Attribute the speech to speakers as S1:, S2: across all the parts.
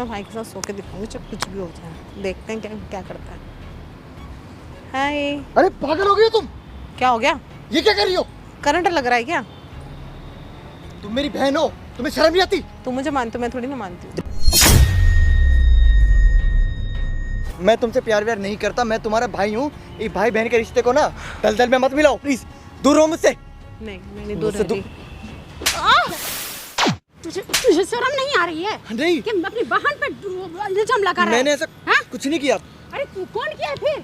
S1: मैं भाई के साथ सो के दिखाऊंगी, चाहे कुछ भी हो जाए, देखते हैं क्या क्या करता है। हाय।
S2: अरे पागल हो गई हो तुम?
S1: क्या हो गया?
S2: ये क्या कर रही हो?
S1: करंट लग रहा है क्या?
S2: तुम मेरी बहन हो, तुम्हें शर्म नहीं आती?
S1: तुम मुझे मानते हो, मैं थोड़ी ना मानती हूँ।
S2: मैं तुमसे प्यार व्यार नहीं करता, मैं तुम्हारा भाई हूँ। ये भाई बहन के रिश्ते को ना दलदल में मत मिलाओ प्लीज, दूर रहो मुझसे।
S1: नहीं मैं नहीं दूर रह रही।
S3: तुझे शर्म नहीं आ रही है?
S2: नहीं,
S3: कि अपनी बहन पे इल्जाम लगा रहा है?
S2: मैंने ऐसा कुछ नहीं किया।
S3: अरे तू कौन किया है फिर?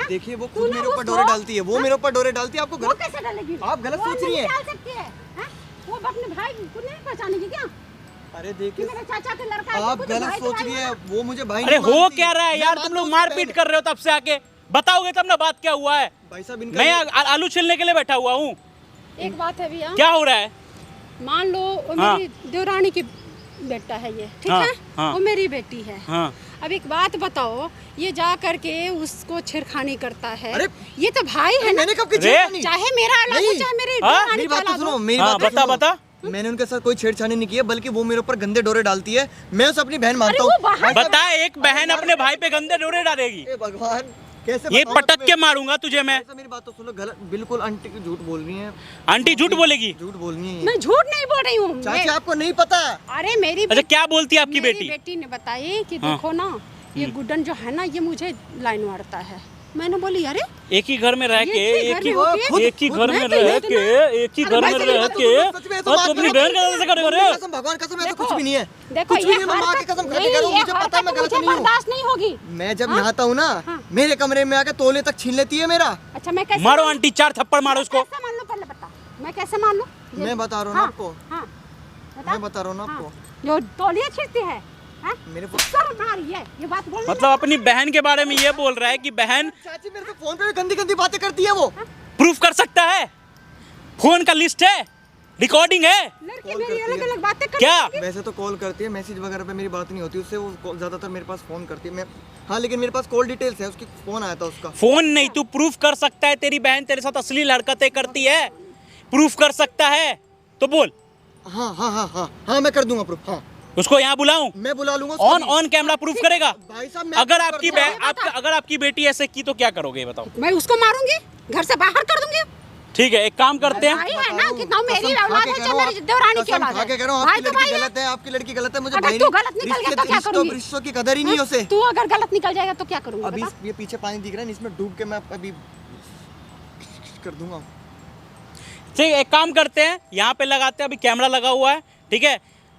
S2: देखिए वो खुद मेरे ऊपर डोरे डालती है, वो मेरे ऊपर डोरे डालती है। आपको
S3: वो कैसे डालेगी?
S2: आप गलत सोच रही हैं।
S3: डाल सकती है। वो अपने भाई को नहीं पहचानेगी क्या?
S2: अरे देखिए
S3: मेरे चाचा के लड़का है,
S2: आप
S3: तो
S2: गलत
S3: भाई
S2: सोच
S3: भाई
S2: रही है, वो मुझे भाई
S4: अरे
S2: नहीं
S4: हो
S2: मानती।
S4: क्या रहा है यार,
S2: मैं
S4: तुम लोग
S2: बात
S4: मारपीट कर रहे हो तब से आके। बताओगे तब ना बात क्या हुआ है।
S2: भाई साहब इनका
S4: मैं आलू छीलने के लिए बैठा हुआ हूँ।
S3: एक बात है भैया,
S4: क्या हो रहा है?
S3: मान लो
S4: हाँ।
S3: मेरी देवरानी की बेटा है ये, ठीक
S4: हाँ,
S3: है?
S4: हाँ।
S3: वो मेरी बेटी है।
S4: हाँ।
S3: अब एक बात बताओ, ये जा करके उसको छेड़खानी करता है।
S2: अरे!
S3: ये तो भाई है ना?
S2: मैंने कब की
S4: अरे!
S2: छेड़खानी?
S3: चाहे मेरा औलाद हो,
S2: नहीं।
S3: चाहे मेरी
S4: हाँ?
S3: देवरानी
S2: मेरी
S3: का
S2: बात तो
S3: औलाद हो।
S2: सुनो, मेरी
S4: हाँ,
S2: बात तो
S4: बता
S2: सुनो।
S4: बता।
S2: मैंने उनके साथ कोई छेड़छाड़ी नहीं की है, बल्कि वो मेरे ऊपर गंदे डोरे डालती है। मैं उसे अपनी बहन मानता
S3: अरे वो
S2: हूँ।
S3: बाहर
S4: बता, एक बहन अपने भाई पे गंदे डोरे डालेगी?
S2: हे भगवान, कैसे
S4: ये
S2: बताऊं
S4: पटक
S2: तुम्हें?
S4: के मारूंगा तुझे मैं।
S2: ऐसा मेरी बात तो सुनो, गलत बिल्कुल आंटी की झूठ बोल रही हैं।
S4: आंटी झूठ बोलेगी?
S2: झूठ बोल रही हैं।
S3: मैं झूठ नहीं बोल रही हूँ।
S2: चाची आपको नहीं पता?
S3: अरे मेरी
S4: अच्छा क्या बोलती है आपकी
S3: मेरी
S4: बेटी?
S3: बेटी ने बताई कि
S4: हाँ।
S3: देखो ना, ये गुड्डन जो है ना, ये मुझे लाइन मारता है। मैंने बोली अरे
S4: एक ही घर में रह के
S3: एक ही घर में होके?
S4: एक ही घर में
S3: मैं तो
S4: रह
S3: ये
S4: के एक ही घर में
S2: भाई साहब,
S4: रह
S2: ये बात तो
S4: के
S2: सुनो, सच में ऐसा
S4: और
S2: बात
S4: तू अपनी
S2: नहीं
S4: बहन का कैसे करे रहे?
S2: कसम, भगवान कसम, ऐसा
S3: देखो,
S2: कुछ भी नहीं है।
S3: देखो
S2: कुछ भी नहीं, मैं माँ की कसम खा के कह रहा हूँ, मुझे पता है मैं गलत नहीं हूँ।
S3: बर्दाश्त नहीं होगी।
S2: मैं जब नहाता हूँ ना, मेरे कमरे में आके तौले तक छीन लेती है मेरा।
S3: अच्छा मैं कैसे
S4: मारो आंटी, 4 थप्पड़ मारो उसको।
S3: कैसे मान लो, पहले बता, मैं कैसे मान लूं?
S2: मैं बता रहा हूँ ना आपको,
S3: हाँ
S2: मैं बता रहा हूँ ना आपको।
S3: जो तौलिया खींचती है, हाँ?
S2: मेरे
S3: शर्म आ रही है ये बात बोलने में?
S4: मतलब अपनी बहन के बारे में ये बोल रहा है कि बहन
S2: चाची मेरे से फोन पे भी गंदी गंदी बातें करती है वो।
S4: प्रूफ कर सकता है। फोन का लिस्ट है, रिकॉर्डिंग है।
S3: लड़की मेरी अलग अलग बातें करती
S4: क्या?
S3: है।
S2: वैसे तो कॉल करती है, मैसेज वगैरह पे मेरी बात नहीं होती उससे, वो ज्यादातर मेरे पास फोन करती है। मैं हाँ, लेकिन मेरे पास कॉल डिटेल्स है, उसकी फोन आया था उसका।
S4: फोन नहीं, तू प्रूफ कर सकता है तेरी बहन तेरे साथ असली हरकतें करती है, प्रूफ कर सकता है तो बोल।
S2: हाँ हाँ हाँ हाँ हाँ, मैं कर दूंगा प्रूफ। हाँ
S4: उसको यहाँ बुलाऊं?
S2: मैं बुला लूंगा उसको
S4: ऑन
S2: भी।
S4: ऑन कैमरा प्रूफ करेगा?
S2: भाई साहब मैं
S4: अगर
S2: proof
S4: आपकी
S2: कर दूंगा।
S4: बहन अगर आपकी बेटी ऐसे की तो क्या करोगे ये बताओ?
S3: मैं उसको मारूंगी, घर से बाहर कर दूंगी।
S4: ठीक है, एक काम करते हैं।
S3: भाई है ना, कितना मेरी
S2: कसम खा
S3: औलाद
S2: के
S3: है,
S2: कह
S3: चाहे
S2: रहा हूँ,
S3: मेरी देवरानी की
S2: कसम
S3: औलाद
S2: खा के कह रहा हूँ,
S3: है। भाई
S2: आपकी
S3: तो भाई
S2: लड़की
S3: है।
S2: गलत है, आपकी लड़की गलत है। मुझे
S3: अगर
S2: भाई
S3: तू
S2: नहीं-
S3: गलत निकल गया तो क्या
S2: रिश्तों-
S3: करूंगी?
S2: रिश्तों की कदर ही नहीं है उसे।
S3: तू अगर गलत निकल जाएगा तो क्या करूंगी
S2: अभी
S3: बता?
S2: ये पीछे पानी दिख रहा है, इसमें डूब के मैं अभी कर दूंगा।
S4: ठीक है, एक काम करते हैं, यहाँ पे लगाते हैं, अभी कैमरा लगा हुआ है, ठीक है?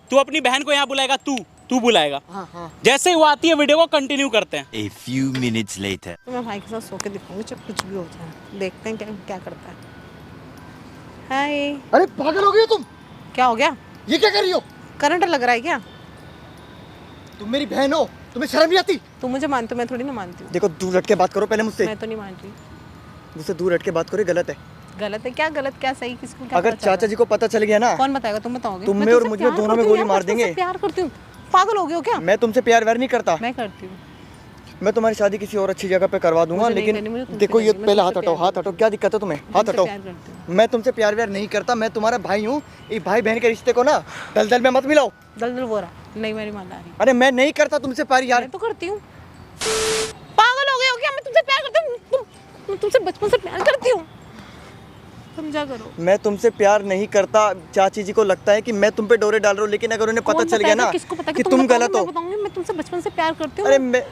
S4: तू अपनी बहन को यहाँ बुलाएगा, तू बुलाएगा।
S2: हाँ हाँ।
S4: जैसे ही वो आती है वीडियो को कंटिन्यू करते हैं।
S5: A few minutes later.
S1: तो मैं भाई के साथ सो के दिखाऊंगी, चाहे कुछ भी हो जाए, देखते हैं क्या क्या करता है। हाय।
S2: अरे पागल हो गई हो तुम?
S1: क्या हो गया?
S2: ये क्या कर रही हो?
S1: करंट लग रहा है क्या?
S2: तुम मेरी बहन हो, तुम्हें शर्म नहीं आती?
S1: तुम मुझे मानते हो, मैं थोड़ी ना मानती हूँ।
S2: देखो दूर हट के बात करो पहले मुझसे।
S1: मैं तो नहीं मान रही।
S2: मुझसे दूर हट के बात करो, ये गलत है।
S1: गलत है क्या? गलत क्या सही? किसको क्या
S2: अगर
S1: पता चल रहा
S2: चाचा जी को पता चल गया ना,
S1: है? कौन बताएगा? तुम बताओगे?
S2: तुम
S1: मैं
S2: में और
S1: तुमसे
S2: मुझ में
S1: प्यार
S2: दोनों में
S1: करती हूँ
S2: गोली
S1: यार,
S2: मार
S1: मैं तुमसे
S2: देंगे।
S1: प्यार करती हूँ। पागल हो गए हो क्या?
S2: मैं तुमसे प्यार व्यार नहीं करता।
S1: मैं करती हूँ।
S2: मैं तुम्हारी शादी किसी और अच्छी जगह पे करवा दूंगा,
S1: मुझे नहीं
S2: लेकिन
S1: करनी, मुझे तुमसे
S2: देखो ये
S1: करनी, मैं
S2: पहले
S1: तुमसे
S2: हाथ हटाओ,
S1: प्यार
S2: हाथ हटाओ। क्या दिक्कत है तुम्हें? हाथ
S1: तुमसे
S2: हटाओ।
S1: प्यार करती हूँ।
S2: मैं तुमसे प्यार व्यार नहीं करता, मैं तुम्हारा भाई हूँ। ये भाई बहन के रिश्ते को ना दलदल में मत मिलाओ।
S1: दलदल वो रहा नहीं, मेरी मान आ रही।
S2: अरे मैं नहीं करता तुमसे प्यार यार।
S1: मैं तो करती हूँ। पागल हो गए हो क्या? मैं तुमसे प्यार करती हूँ। मैं तुमसे बचपन से प्यार करती हूँ, समझा करो।
S2: मैं तुमसे प्यार नहीं करता। चाची जी को लगता है कि मैं तुम पे डोरे डाल रहा हूँ, लेकिन अगर उन्हें पता
S1: कौन
S2: चल गया
S1: बताएगा?
S2: ना
S1: किसको पता
S2: कि तुम गलत हो।
S1: मैं बताऊंगी, मैं तुमसे बचपन से प्यार करती हूँ।
S2: अरे मैं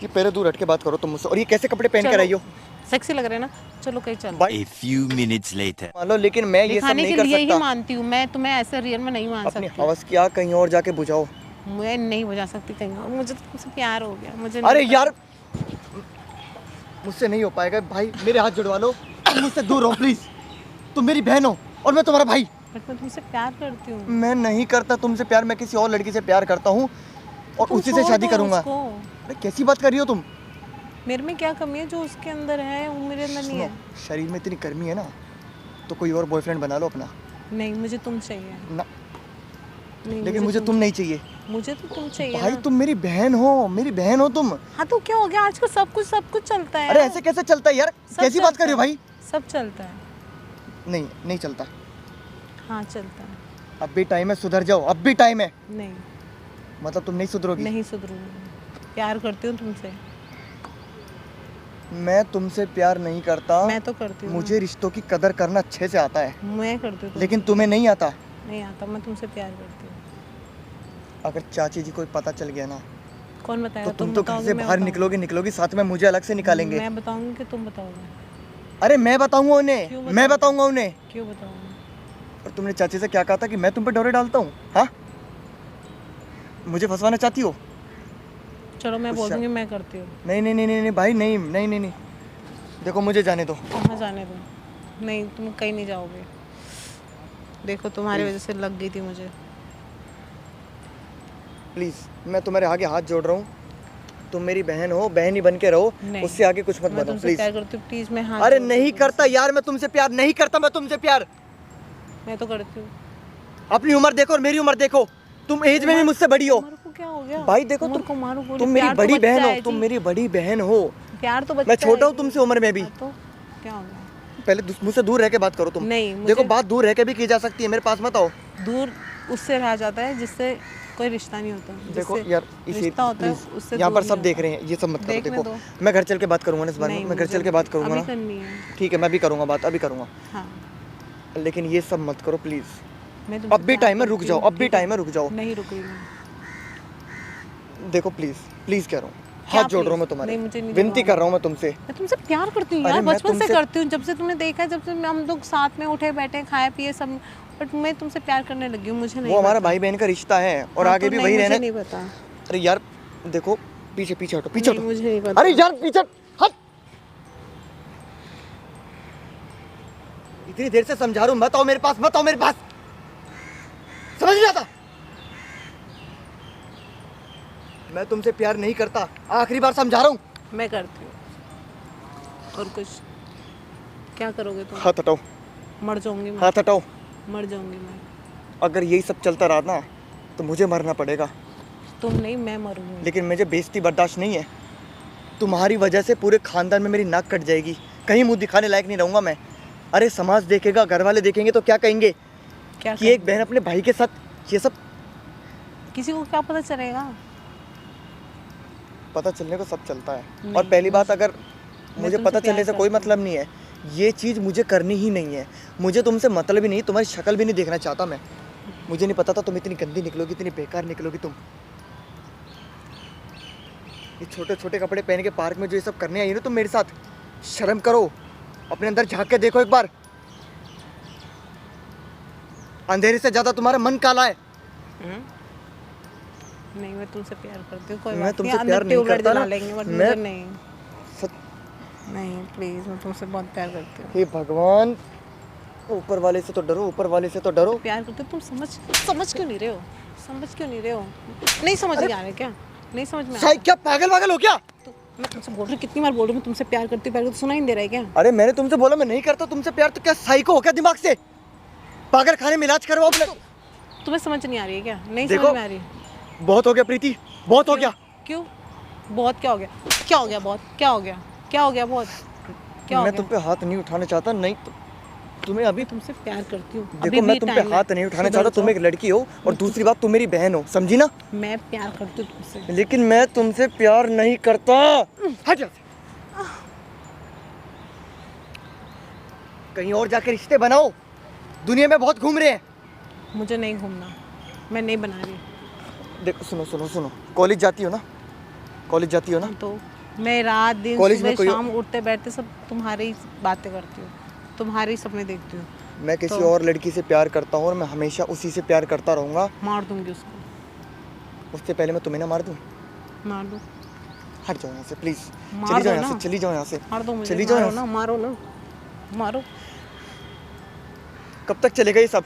S2: ये पहले दूर हट के बात करो तुम मुझसे। और ये कैसे कपड़े पहन कर आई हो?
S1: सेक्सी लग रहे हैं ना? चलो कहीं चलो।
S2: भाई
S5: A few minutes later.
S2: मान लो, लेकिन मैं ये सब
S1: दिखाने
S2: नहीं
S1: के
S2: कर
S1: लिए ही
S2: सकता।
S1: मानती हूँ मैं तुम्हें, ऐसे रियल में नहीं मान
S2: अपनी
S1: सकती।
S2: हवस की आग कहीं और जाके बुझाओ।
S1: मैं नहीं बजा सकती कहीं और। मुझे तो तुमसे प्यार हो गया। मुझे
S2: अरे
S1: नहीं
S2: यार मुझसे नहीं हो पाएगा भाई, मेरे हाथ जुड़वा लो। तुम मुझसे दूर रहो प्लीज। तुम मेरी बहन हो और मैं तुम्हारा भाई।
S1: बट मैं तुमसे प्यार करती हूँ।
S2: मैं नहीं करता तुमसे प्यार, मैं किसी और लड़की से प्यार करता हूँ और
S1: तुम
S2: उसी से
S1: छोड़
S2: शादी
S1: दो
S2: करूंगा।
S1: उसको।
S2: अरे कैसी बात कर रही हो तुम?
S1: मेरे में क्या कमी है जो उसके अंदर है वो मेरे अंदर नहीं
S2: सुनो,
S1: है?
S2: शरीर में इतनी गर्मी है ना, तो कोई और बॉयफ्रेंड बना लो अपना।
S1: नहीं, मुझे तुम चाहिए।
S2: ना,
S1: नहीं,
S2: लेकिन मुझे तुम नहीं चाहिए।
S1: मुझे तो तुम चाहिए
S2: भाई
S1: ना।
S2: तुम मेरी बहन हो, मेरी बहन हो तुम।
S1: हाँ तो क्या हो गया? आजकल सब कुछ चलता है।
S2: अरे ऐसे कैसे चलता है यार?
S1: सब
S2: कैसी बात
S1: चलता
S2: कर रहे हो
S1: है।
S2: भाई?
S1: सब चलता है।
S2: नहीं नहीं चलता।
S1: हाँ चलता है।
S2: अब भी टाइम है, सुधर जाओ, अब भी टाइम है।
S1: नहीं
S2: मतलब तुम नहीं सुधरोगी?
S1: नहीं सुधरूंगी, प्यार करती हूँ तुमसे।
S2: मैं तुमसे प्यार नहीं करता।
S1: मैं तो करती हूँ।
S2: मुझे रिश्तों की कदर करना अच्छे से आता है,
S1: मैं करती हूँ।
S2: लेकिन तुम्हें नहीं आता।
S1: नहीं आता, मैं तुमसे प्यार करती हूँ।
S2: अगर चाची जी को पता चल गया ना,
S1: कौन
S2: तो
S1: बताएगा?
S2: तुम तो घर
S1: बताओगे,
S2: से
S1: मैं
S2: बाहर
S1: बताऊंगी?
S2: निकलोगी, साथ में मुझे अलग से निकालेंगे।
S1: मैं बताऊंगी कि तुम बताओगे?
S2: अरे मैं बताऊंगा
S1: क्यों
S2: उन्हें,
S1: बताओगे?
S2: मैं बताऊंगा उन्हें।
S1: क्यों बताऊंगा?
S2: और तुमने चाची से क्या कहा था कि मैं तुम पे डोरे डालता हूँ? हाँ, मुझे फंसवाना चाहती हो?
S1: चलो मैं
S2: कुछ
S1: बोल
S2: शा-
S1: दूंगी मैं करती हूँ।
S2: नहीं नहीं नहीं नहीं नहीं भाई, नहीं नहीं नहीं नहीं, देखो मुझे जाने दो।
S1: कहाँ जाने दो? नहीं, तुम कहीं नहीं जाओगे। देखो तुम्हारी वजह से लग गई थी मुझे।
S2: प्लीज, मैं तुम्हारे आगे हाथ जोड़ रहा हूँ, तुम मेरी बहन हो, बहन ही बन के रहो,
S1: नहीं।
S2: उससे आगे कुछ मत
S1: मैं
S2: बनो
S1: तुमसे
S2: प्लीज।
S1: प्यार करती हूँ, प्लीज मैं हाथ
S2: अरे
S1: जोड़ती
S2: नहीं
S1: हूँ
S2: करता यार, मैं तुमसे प्यार नहीं करता, मैं तुमसे प्यार।
S1: तुमसे। मैं तो करती हूँ।
S2: अपनी उम्र देखो और मेरी उम्र देखो, तुम एज में भी मुझसे बड़ी हो।
S1: उम्र को क्या हो गया?
S2: भाई देखो,
S1: उम्र को मारो बोले,
S2: तुम मेरी
S1: प्यार तो
S2: बड़ी
S1: बच्चा
S2: बहन हो,
S1: है
S2: तुम
S1: जी।
S2: मेरी बड़ी बहन हो।
S1: प्यार तो बच्चा
S2: मैं छोटा
S1: है
S2: हूँ
S1: जी।
S2: तुमसे उम्र में भी।
S1: हाँ, तो क्या हो गया?
S2: पहले मुझसे दूर रह के बात करो तुम।
S1: नहीं,
S2: देखो
S1: मुझे
S2: बात दूर रह के भी की जा सकती है, मेरे पास मत आओ।
S1: दूर उससे रहा जाता है जिससे कोई रिश्ता नहीं होता।
S2: देखो
S1: जिससे
S2: यार, इसी
S1: रिश्ता होता है
S2: प्लीज,
S1: उससे
S2: यहाँ
S1: दूर
S2: पर सब
S1: नहीं
S2: देख
S1: होता।
S2: रहे हैं, ये सब मत करो।
S1: देखने
S2: देखो
S1: दो।
S2: मैं घर चल के बात करूंगा ना इस बारे में,
S1: नहीं,
S2: मैं घर
S1: मुझे
S2: चल के बात करूंगा
S1: अभी
S2: ना।
S1: करनी है।
S2: ठीक है, मैं भी करूंगा बात, अभी करूंगा,
S1: हाँ,
S2: लेकिन ये सब मत करो प्लीज।
S1: मैं तुमसे
S2: अब भी
S1: प्यार
S2: टाइम है, रुक
S1: करती
S2: जाओ,
S1: हूँ,
S2: अब भी
S1: ठीक है?
S2: टाइम है, रुक जाओ।
S1: नहीं रुक रही मैं।
S2: देखो प्लीज, प्लीज कह रहा हूँ,
S1: क्या
S2: हाथ जोड़ रहा हूँ मैं
S1: please?
S2: तुम्हारे,
S1: नहीं, मुझे नहीं
S2: विनती
S1: जोड़ना।
S2: कर रहा हूँ मैं तुमसे।
S1: मैं तुमसे प्यार करती हूँ
S2: अरे
S1: यार,
S2: मैं
S1: बचपन से
S2: तुमसे-
S1: करती हूँ। जब से तुमने देखा है, जब से हम लोग साथ में उठे बैठे खाए पिए सब, बट मैं तुमसे प्यार करने लगी हूँ। मुझे नहीं
S2: वो हमारा
S1: पता।
S2: भाई बहन का रिश्ता है और
S1: हाँ,
S2: आगे
S1: तो
S2: भी
S1: नहीं,
S2: वही
S1: मुझे
S2: रहना।
S1: नहीं पता।
S2: अरे यार देखो, पीछे पीछे हटो, पीछे
S1: नहीं,
S2: हटो।
S1: मुझे नहीं पता।
S2: अरे यार पीछे हट। इतनी देर से समझा रहा हूँ, मत आओ मेरे पास, मत आओ मेरे पास, समझ नहीं आता। मैं तुमसे प्यार नहीं करता, आखिरी बार समझा रहा हूँ।
S1: मैं करती हूँ। और कुछ क्या करोगे तुम?
S2: हाथ हटाओ,
S1: मर जाऊंगी मैं।
S2: हाथ हटाओ।
S1: मर जाऊंगी मैं।
S2: अगर यही सब चलता रहा ना, तो मुझे मरना पड़ेगा,
S1: तुम नहीं, मैं मरूंगी।
S2: लेकिन मुझे बेइज्जती बर्दाश्त नहीं है। तुम्हारी वजह से पूरे खानदान में मेरी नाक कट जाएगी, कहीं मुंह दिखाने लायक नहीं रहूंगा मैं। अरे समाज देखेगा, घर वाले देखेंगे तो क्या कहेंगे
S1: क्या
S2: कि एक बहन अपने भाई के साथ ये सब।
S1: किसी को क्या पता चलेगा?
S2: पता चलने को सब चलता है।
S1: नहीं,
S2: और पहली बात, अगर मुझे
S1: तुमसे
S2: पता चलने
S1: प्यार
S2: से कोई
S1: करती हूँ।
S2: मतलब नहीं है, ये चीज़ मुझे करनी ही नहीं है। मुझे तुमसे मतलब ही नहीं, तुम्हारी शक्ल भी नहीं देखना चाहता मैं। मुझे नहीं पता था तुम इतनी गंदी निकलोगी, इतनी बेकार निकलोगी तुम। ये छोटे छोटे कपड़े पहन के पार्क में जो ये सब करने आई हो ना तुम मेरे साथ, शर्म करो, अपने अंदर झांक के देखो एक बार। अंधेरे से ज्यादा तुम्हारा मन काला है।
S1: नहीं, मैं तुमसे प्यार करती हूँ। कोई
S2: मैं
S1: बात
S2: तुमसे
S1: नहीं,
S2: प्यार
S1: अंदर
S2: नहीं
S1: ट्यूबलाइट
S2: करता
S1: जला
S2: ना,
S1: लेंगे, बट
S2: मैं-
S1: मुझे नहीं।
S2: सच-
S1: नहीं प्लीज, मैं तुमसे बहुत प्यार करती हूँ।
S2: हे भगवान, ऊपर वाले से तो डरो, ऊपर वाले से तो डरो।
S1: प्यार करते हो तुम। समझ क्यों नहीं रहे हो? समझ क्यों नहीं रहे हो? नहीं समझ में आ रहा क्या? नहीं समझ में आ
S2: साई, क्या पागल वागल हो क्या?
S1: तो मैं तुमसे बोल रही हूँ, कितनी बार बोल रही हूँ, मैं तुमसे प्यार करती हूँ, प्यार करती हूँ, सुनाई नहीं दे रहा है क्या?
S2: अरे मैंने तुमसे बोला मैं नहीं करता तुमसे प्यार, तो क्या साइको हो क्या दिमाग से? पागल खाने में इलाज करवाओ अपने।
S1: तुम्हें समझ नहीं आ रही है क्या? नहीं
S2: देखो,
S1: समझ में आ रही?
S2: बहुत हो गया प्रीति, बहुत हो गया।
S1: क्यों? बहुत क्या हो गया? क्या हो गया बहुत? क्या हो गया? क्या हो गया बहुत? क्या हो
S2: मैं
S1: गया?
S2: तुम पे हाथ नहीं उठाना चाहता, नहीं तो तुम्हें अभी।
S1: तुमसे प्यार करती हूँ।
S2: देखो मैं तुम पे हाथ नहीं उठाना चाहता, तुम एक लड़की हो, और दूसरी बात तुम मेरी बहन हो, समझी ना?
S1: मैं प्यार करती हूँ तुमसे।
S2: लेकिन मैं तुमसे प्यार नहीं करता। हट जा। कहीं और जाके रिश्ते बनाओ, दुनिया में बहुत घूम रहे हैं।
S1: मुझे नहीं घूमना, मैं नहीं बना रही।
S2: देखो सुनो सुनो सुनो, कॉलेज जाती हो ना? कॉलेज जाती हो ना?
S1: तो मैं रात दिन
S2: कॉलेज में
S1: सुबह
S2: कोई-
S1: शाम उठते बैठते सब तुम्हारी ही बातें करती हूँ, तुम्हारे ही सपने देखती हूँ।
S2: मैं किसी
S1: तो-
S2: और लड़की से प्यार करता हूँ और मैं हमेशा उसी से प्यार करता रहूँगा।
S1: मार दूंगी उसको।
S2: उससे पहले मैं तुम्हें ना मार दूँ?
S1: मार दो।
S2: हट जाओ यहाँ से प्लीज,
S1: मार
S2: चली जाओ
S1: दो
S2: यहाँ से,
S1: ना।
S2: चली जाओ यहाँ से,
S1: मार दो मुझे।
S2: चली जाओ
S1: मारो
S2: यहाँ
S1: ना, मारो ना, मारो।
S2: कब तक चलेगा ये सब?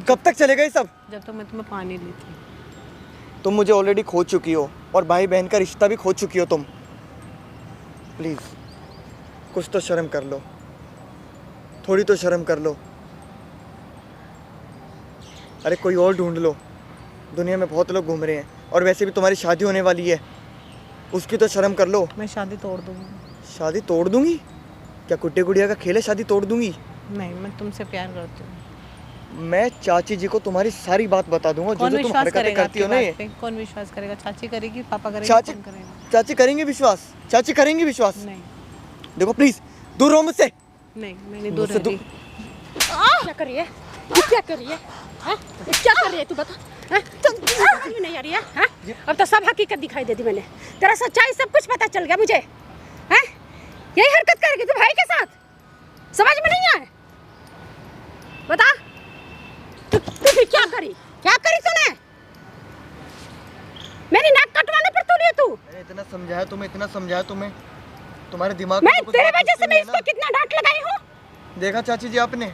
S2: कब तक चलेगा ये सब?
S1: जब तक मैं तुम्हें पानी ली थी।
S2: तुम मुझे ऑलरेडी खो चुकी हो और भाई बहन का रिश्ता भी खो चुकी हो तुम। प्लीज कुछ तो शर्म कर लो, थोड़ी तो शर्म कर लो। अरे कोई और ढूंढ लो, दुनिया में बहुत लोग घूम रहे हैं, और वैसे भी तुम्हारी शादी होने वाली है, उसकी तो शर्म कर लो।
S1: मैं शादी तोड़ दूंगी।
S2: शादी तोड़ दूंगी? क्या गुड्डे गुड़िया का खेल है शादी तोड़ दूंगी?
S1: नहीं, मैं तुमसे प्यार करती हूँ।
S2: मैं चाची जी को तुम्हारी सारी बात बता दूंगा, जो
S1: कौन
S2: जो तुम
S1: विश्वास
S2: हरकतें
S1: करेगा
S2: करती हो
S1: आपकी
S2: ना
S1: बात
S2: ये।
S1: पे? कौन विश्वास करेगा? चाची करेगी, पापा करेंगे,
S2: चाची
S1: कौन करेगा?
S2: चाची करेंगी विश्वास, चाची करेंगी विश्वास।
S1: नहीं
S2: देखो प्लीज दूर रहो मुझसे।
S1: नहीं, मैं नहीं दूर
S2: मुझसे
S1: रह रही।
S3: क्या कर रही है? ये क्या कर रही है? हाँ? ये क्या कर रही है तू बता? हाँ? तो समझ में नहीं आ रही है? हाँ? अब तो सब हकीकत दिखाई देती मैंने। तेरा सच्चाई सब कुछ पता चल गया मुझे। हाँ? यही हरकत करेगी तू भाई के साथ? समझ में नहीं आए? बता। तू फिर क्या करी? क्या करी तूने? मेरी नाक कटवाने पर तुली है तू?
S2: मैंने इतना समझाया तुम्हें, इतना समझाया तुम्हें, तुम्हारे दिमाग में
S3: मैं
S2: तो कुछ
S3: तेरे
S2: बात
S3: वजह से
S2: घुसती
S3: मैं
S2: नहीं है
S3: इसको कितना डांट लगाई हूँ?
S2: ना। देखा चाची जी आपने,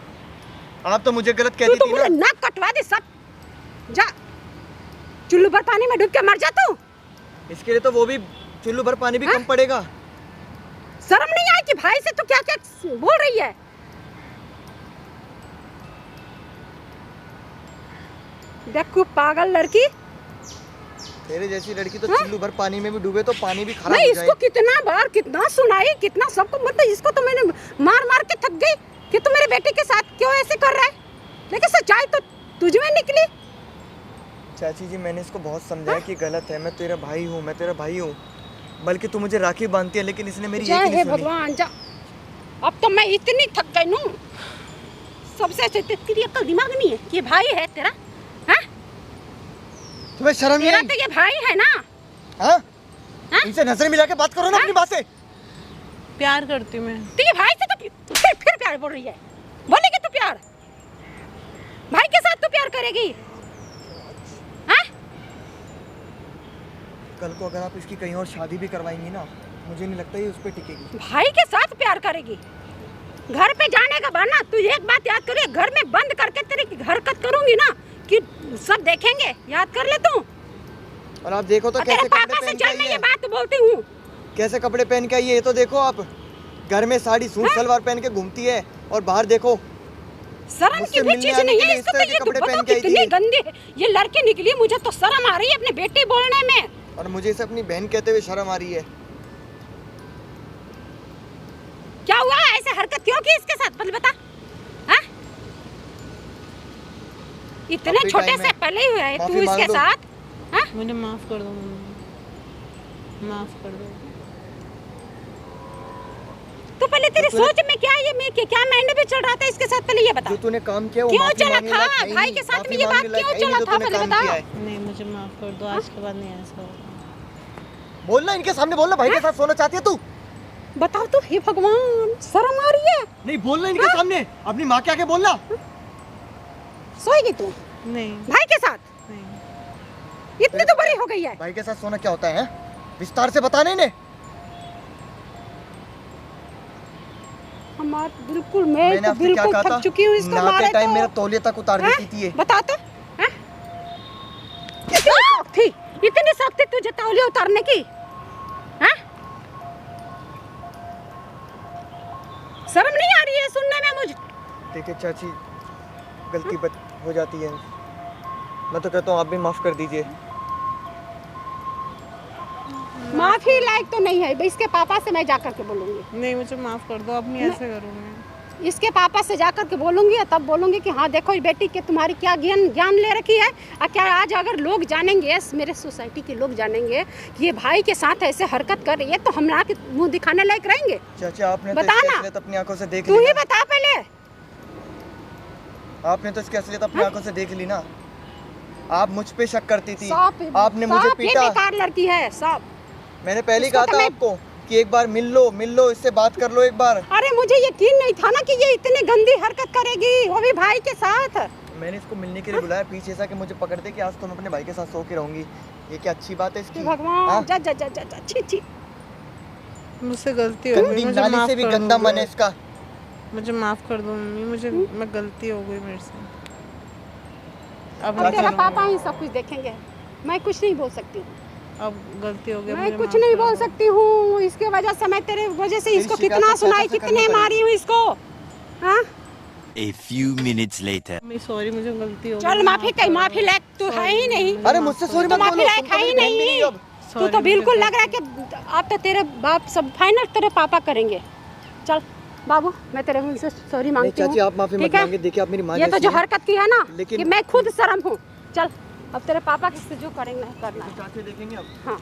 S2: आप तो मुझे गलत
S3: तू
S2: कहती
S3: तो
S2: थी
S3: मुझे
S2: ना।
S3: नाक कटवा दे सब। जा चुल्लू भर पानी में डूब के मर जा तू।
S2: इसके लिए तो वो भी चुल्लू भर पानी भी
S3: हाँ?
S2: कम पड़ेगा।
S3: शर्म नहीं आई कि भाई से तू क्या क्या बोल रही है? देखो पागल लड़की,
S2: तेरे जैसी लड़की तो
S3: हाँ?
S2: चुल्लू भर पानी में भी डूबे तो पानी भी खराब
S3: मैं
S2: हो
S3: इसको
S2: जाए।
S3: कितना बार कितना सुनाई, कितना सबको, मतलब इसको तो मैंने मार मार के थक गई कि तू मेरे बेटे के साथ क्यों ऐसे कर रहा है, लेकिन सच्चाई तो तुझ में निकली।
S2: चाची जी मैंने इसको बहुत समझाया कि गलत है, मैं तेरा भाई हूँ, मैं तेरा भाई हूँ, बल्कि तू मुझे राखी बांधती है, लेकिन इसने मेरी एक
S3: जय
S2: ही
S3: हे
S2: नहीं सुनी।
S3: भगवान जा। अब तो मैं इतनी थक गई हूँ, सबसे अच्छे तेरी अक्ल दिमाग नहीं है कि ये भाई है तेरा? हाँ?
S2: तुम्हें शर्म नहीं
S3: तेरा
S2: आई?
S3: तो ये भाई है ना?
S2: हाँ?
S3: हाँ?
S2: इनसे नजर मिला के बात करो ना
S3: हाँ?
S2: अपनी बात से।
S1: प्यार करती हूँ मैं।
S3: तो ये भाई से तो फिर प्यार बोल रही है? बोलेगी तू प्यार? भाई के साथ तू प्यार करेगी? हाँ?
S2: कल को अगर आप इसकी कहीं और शादी भी करवाएंगी ना, मुझे नहीं लगता ये उस पर टिकेगी।
S3: भाई के साथ प्यार करेगी? घर पे जाने का बहाना, तू एक बात याद करिए, घर में बंद करके तेरी हरकत करूंगी ना कि सब देखेंगे, याद कर ले तू।
S2: और आप देखो तो
S3: और तेरे
S2: कैसे
S3: पापा
S2: कपड़े
S3: से
S2: पहन के
S3: चल
S2: आई
S3: मैं ये
S2: है,
S3: बात बोलती हूँ।
S2: कैसे कपड़े पहन के आई है, ये तो देखो आप। घर में साड़ी सूट सलवार पहन के घूमती है, और बाहर देखो
S3: शर्म
S2: मुझसे
S3: की भी
S2: मिलने
S3: चीज
S2: आने
S3: नहीं
S2: के
S3: है
S2: लिए
S3: इसको,
S2: इस तरह
S3: तो
S2: के
S3: ये
S2: कपड़े
S3: बताओ
S2: पहन के आई थी
S3: कितनी
S2: ये।
S3: गंदी है ये लड़की निकली, मुझे तो शर्म आ रही है अपनी बेटी बोलने में।
S2: और मुझे इसे अपनी बहन कहते हुए शर्म आ रही है।
S3: क्या हुआ, ऐसे हरकत क्यों की इसके साथ, बता। हाँ? इतने
S2: अब भी
S3: छोटे
S2: टाइम
S3: से
S2: है।
S3: पले हुए है तू
S2: माफी मांग
S3: इसके
S2: लो।
S3: साथ? हाँ?
S1: मुझे माफ कर दो मम्मी, माफ कर दो।
S3: तो पहले तेरी
S2: तूने-
S3: सोच में क्या ये मैं क्या माइंड में चल रहा था इसके साथ, पहले ये बता।
S2: जो तूने काम किया वो
S3: क्यों
S2: माफी
S3: चला
S2: मांगने
S3: था?
S2: लायक है ही
S3: भाई
S2: नहीं,
S3: के साथ
S2: माफी
S3: में ये बात
S2: मांगने लायक
S3: क्यों
S2: है ही नहीं
S3: चला
S2: जो
S3: था,
S2: तूने
S3: पहले
S2: काम
S3: बता।
S2: किया है।
S1: नहीं, मुझे माफ कर दो, आज के बाद नहीं ऐसा होगा।
S2: बोलना इनके सामने, बोलना भाई के साथ सोना चाहती है तू?
S3: बताओ तो, हे भगवान, शर्म आ रही है?
S2: नहीं बोलना इनके सामने, अपनी माँ के आगे बोलना।
S3: सोएगी तू
S1: नहीं
S3: भाई के साथ?
S1: नहीं,
S3: इतनी तो बड़ी हो गई है।
S2: भाई के साथ सोना क्या होता है? विस्तार से बताने इन्हें।
S3: हमार बिल्कुल मैं
S2: मैंने
S3: तो
S2: आपसे क्या
S3: बिल्कुल
S2: कहा था?
S3: थक चुकी हूँ इसको
S2: नहाते
S3: मारे
S2: टाइम
S3: तो।
S2: मेरा तौलिया तक उतार
S3: हाँ?
S2: देती थी ये।
S3: बता तो, हाँ? कितनी शौक थी, इतनी शौक थी तुझे तौलिया उतारने की? हाँ? शर्म नहीं आ रही है सुनने में मुझे?
S2: देखिए चाची, गलती हो जाती है, मैं तो कहता हूँ आप भी माफ कर दीजिए।
S3: माफी लायक तो नहीं है, इसके पापा से मैं जाकर के बोलूंगी।
S1: नहीं, मुझे माफ कर दो, अब नहीं ऐसे करूँगी।
S3: इसके पापा से जाकर के बोलूंगी और तब बोलूंगी कि हाँ देखो ये बेटी के तुम्हारी क्या ज्ञान ले रखी है। और क्या आज अगर लोग जानेंगे, मेरे सोसाइटी के लोग जानेंगे कि ये भाई के साथ ऐसे हरकत कर रही है, तो हम के मुंह दिखाने लायक रहेंगे?
S2: चाची आपने तो
S3: बता
S2: इसकी
S3: ना।
S2: असलियत अपनी आंखों से देख
S3: तू
S2: ली
S3: ही
S2: ना।
S3: बता पहले।
S2: आपने तो इसकी असलियत अपनी आंखों से देख ली ना। आप मुझ पे शक करती थी,
S3: सब
S2: आपने मुझे
S3: सब ये
S2: पीटा।
S3: बेकार लड़की है सब।
S2: मैंने पहले ही
S3: इसको
S2: कहा
S3: तो
S2: था
S3: मैं-
S2: आपको कि एक बार मिल लो, इससे बात कर लो एक बार।
S3: अरे मुझे यकीन नहीं था ना कि ये इतनी गंदी हरकत करेगी, वो भी भाई के साथ।
S2: मैंने इसको मिलने के लिए बुलाया पीछे से कि मुझे पकड़ दे कि आज तो मैं अपने भाई के साथ सो के रहूंगी। ये क्या अच्छी बात है इसकी?
S3: हे भगवान,
S2: हाँ?
S3: जा जा जा जा जा, छी छी।
S1: मुझसे गलती हो गई,
S2: गंदी
S1: मुझे
S2: नाली
S1: माफ
S2: से भी
S1: कर
S2: गंदा
S1: दो।
S2: मन है इसका।
S1: मुझे माफ कर दो मम्मी, मुझे मैं गलती हो गई मेरे से। अब
S3: अब
S1: नहीं
S3: तेरा
S1: करूँगी।
S3: पापा ही सब कुछ देखेंगे, मैं कुछ नहीं बोल सकती।
S1: अब गलती हो गई,
S3: मैं
S1: मुझे
S3: कुछ
S1: माफ
S3: नहीं
S1: कर
S3: बोल
S1: दो।
S3: सकती हूँ, इसके वजह से मैं तेरे वजह से इसको
S2: शिकायत
S3: कितना
S2: तो
S3: सुनाई,
S2: चाचा से
S3: कितने
S2: करनी
S3: मारी हूँ इसको। हाँ?
S5: A few minutes later.
S1: Mummy sorry, मुझे गलती हो गई।
S3: चल माफी कहीं, माफी लायक तू है ही नहीं।
S2: अरे मुझसे सॉरी
S3: तो
S2: मत
S3: माफी
S2: बोलो,
S3: लायक
S2: तुम तो
S3: है ही
S2: मेरी बहन भी
S3: नहीं।
S2: नहीं हो अब।
S3: तू तो
S1: Sorry,
S3: बिल्कुल
S1: मुझे
S3: लग रहा है कि अब तो तेरे बाप सब फाइनल तेरे पापा करेंगे। चल बाबू मैं तेरे मुंह से सॉरी मांगती हूँ।
S2: चाची आप माफी मत
S3: ठीक है?
S2: मांगे, देखिए आप मेरी माँ
S3: ये तो
S2: जैसी
S3: जो
S2: हैं।
S3: हरकत की है ना,
S2: लेकिन-
S3: कि मैं खुद शर्म हूँ। चल अब तेरे पापा से जो करेंगे नहीं करना है।
S2: चाची देखेंगे आप।
S3: हाँ